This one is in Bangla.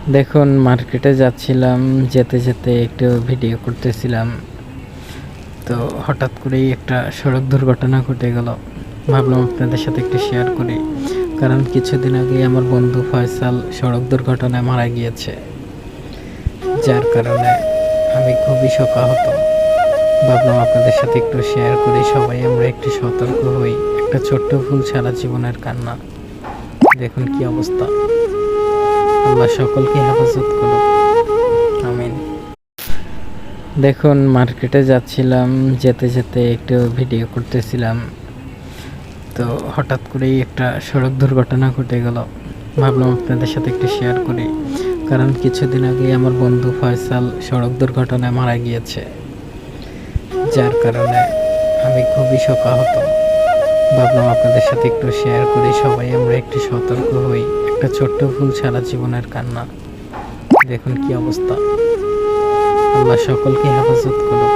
দেখুন, মার্কেটে যাচ্ছিলাম, যেতে যেতে একটু ভিডিও করতেছিলাম। তো হঠাৎ করেই একটা সড়ক দুর্ঘটনা ঘটে গেল। ভাবলাম আপনাদের সাথে একটু শেয়ার করি, কারণ কিছুদিন আগে আমার বন্ধু ফয়সাল সড়ক দুর্ঘটনায় মারা গিয়েছে, যার কারণে আমি খুবই শোকাহত। ভাবলাম আপনাদের সাথে একটু শেয়ার করি, সবাই আমরা একটু সতর্ক হই। একটা ছোট্ট ভুল সারা জীবনের কান্না। দেখুন কি অবস্থা। আল্লাহ সকলকে হেফাজত করুক, আমিন। দেখুন, মার্কেটে যাচ্ছিলাম, যেতে যেতে একটু ভিডিও করতেছিলাম। তো হঠাৎ করেই একটা সড়ক দুর্ঘটনা ঘটে গেল। ভাবলাম আপনাদের সাথে একটু শেয়ার করি, কারণ কিছুদিন আগে আমার বন্ধু ফয়সাল সড়ক দুর্ঘটনায় মারা গিয়েছে, যার কারণে আমি খুবই শোকাহত। ভাবলাম আপনাদের সাথে একটু শেয়ার করি, সবাই আমরা একটু সতর্ক হই। একটা ছোট্ট ভুল সারা জীবনের কান্না। দেখুন কি অবস্থা। আল্লাহ সকলকে হেফাজত করুক,